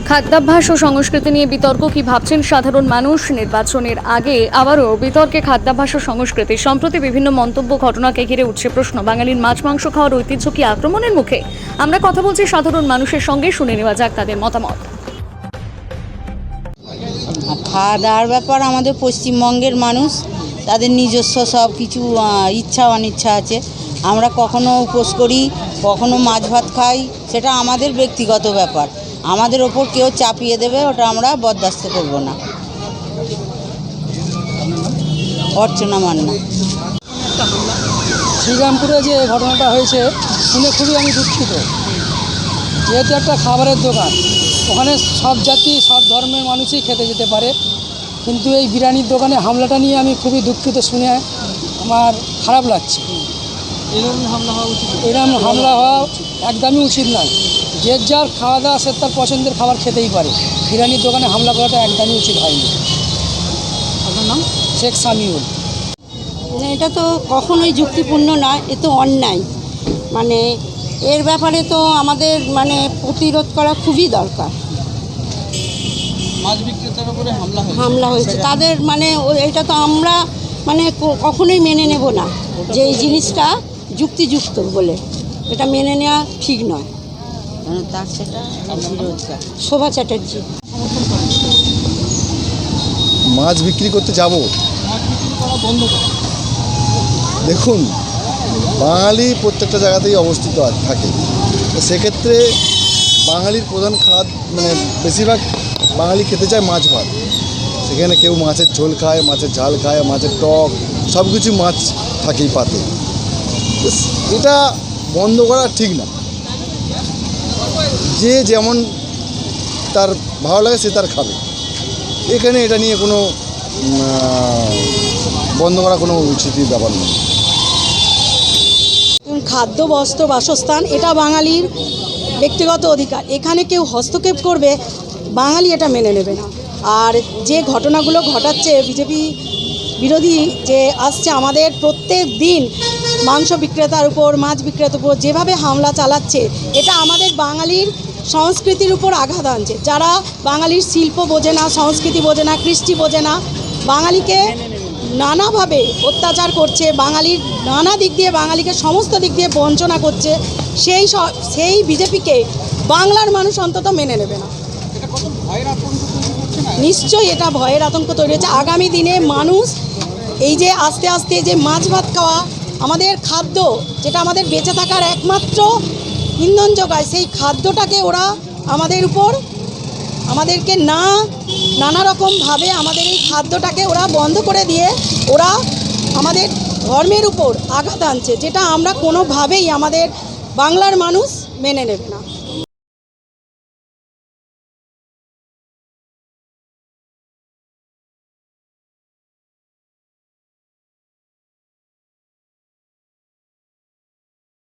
খাদ্যাভ্যাস ও সংস্কৃতি নিয়ে বিতর্ক কি ভাবছেন সাধারণ মানুষ? নির্বাচনের আগে আবারও বিতর্কে খাদ্যাভ্যাস ও সংস্কৃতি। সম্প্রতি বিভিন্ন মন্তব্য ঘটনাকে ঘিরে উঠছে প্রশ্ন, বাঙালির মাছ মাংস খাওয়ার ঐতিহ্য কি আক্রমণের মুখে? আমরা কথা বলছি সাধারণ মানুষের সঙ্গে, শুনে নেওয়া যাক তাদের মতামত। খাওয়া দাওয়ার ব্যাপার আমাদের পশ্চিমবঙ্গের মানুষ তাদের নিজস্ব সব কিছু ইচ্ছা অনিচ্ছা আছে। আমরা কখনো উপোস করি, কখনো মাছ ভাত খাই, সেটা আমাদের ব্যক্তিগত ব্যাপার। আমাদের ওপর কেউ চাপিয়ে দেবে ওটা আমরা বরদাস্ত করব না। অর্চনা মান্না। শ্রীরামপুরে যে ঘটনাটা হয়েছে শুনে খুবই আমি দুঃখিত। যেহেতু একটা খাবারের দোকান, ওখানে সব জাতি সব ধর্মের মানুষই খেতে যেতে পারে, কিন্তু এই বিরিয়ানির দোকানে হামলাটা নিয়ে আমি খুবই দুঃখিত। শুনে আমার খারাপ লাগছে। এরকম হামলা হওয়া একদমই উচিত নয়। যে যার খাওয়া দাওয়া সে তার পছন্দের খাবার খেতেই পারে, বিরিয়ানির দোকানে হামলা করাটা একদমই উচিত হয়নি। আপনার নাম? শেখ সামিউল। এটা তো কখনোই যুক্তিপূর্ণ নয়, এ তো অন্যায়। মানে এর ব্যাপারে তো আমাদের প্রতিরোধ করা খুবই দরকার। মাছ বিক্রেতার উপরে হামলা হয়েছে তাদের এটা তো আমরা কখনোই মেনে নেব না যে এই জিনিসটা যুক্তিযুক্ত বলে। এটা মেনে নেওয়া ঠিক নয়। তার সেটা শোভা চ্যাটার্জি। মাছ বিক্রি করতে যাব, দেখুন বাঙালি প্রত্যেকটা জায়গাতেই অবস্থিত থাকে, সেক্ষেত্রে বাঙালির প্রধান বেশিরভাগ বাঙালি খেতে চায় মাছ ভাত। সেখানে কেউ মাছের ঝোল খায়, মাছের ঝাল খায়, মাছের টক, সব কিছু মাছ থাকেই পাতে। এটা বন্ধ করা ঠিক না। যে যেমন তার ভালো লাগে সে তার খাবে, এখানে এটা নিয়ে কোনো বন্ধ করা কোনো উচিতই ব্যাপার নয়। খাদ্য, বস্ত্র, বাসস্থান এটা বাঙালির ব্যক্তিগত অধিকার। এখানে কেউ হস্তক্ষেপ করবে, বাঙালি এটা মেনে নেবে না। আর যে ঘটনাগুলো ঘটাচ্ছে বিজেপি বিরোধী যে আসছে, আমাদের প্রত্যেক দিন মাংস বিক্রেতার উপর, মাছ বিক্রেতার উপর যেভাবে হামলা চালাচ্ছে, এটা আমাদের বাঙালির সংস্কৃতির উপর আঘাত আনছে। যারা বাঙালির শিল্প বোঝে না, সংস্কৃতি বোঝে না, কৃষ্টি বোঝে না, বাঙালিকে নানাভাবে অত্যাচার করছে, বাঙালির নানা দিক দিয়ে বাঙালিকে সমস্ত দিক দিয়ে বঞ্চনা করছে, সেই বিজেপিকে বাংলার মানুষ অন্তত মেনে নেবে না। নিশ্চয়ই এটা ভয়ের আতঙ্ক তৈরি হচ্ছে। আগামী দিনে মানুষ এই যে আস্তে আস্তে যে মাছ ভাত খাওয়া, আমাদের খাদ্য যেটা আমাদের বেঁচে থাকার একমাত্র ইন্ধন যোগায়, সেই খাদ্যটাকে ওরা আমাদেরকে নানা রকমভাবে আমাদের এই খাদ্যটাকে ওরা বন্ধ করে দিয়ে ওরা আমাদের ধর্মের উপর আঘাত আনছে, যেটা আমরা কোনোভাবেই আমাদের বাংলার মানুষ মেনে নেবে না।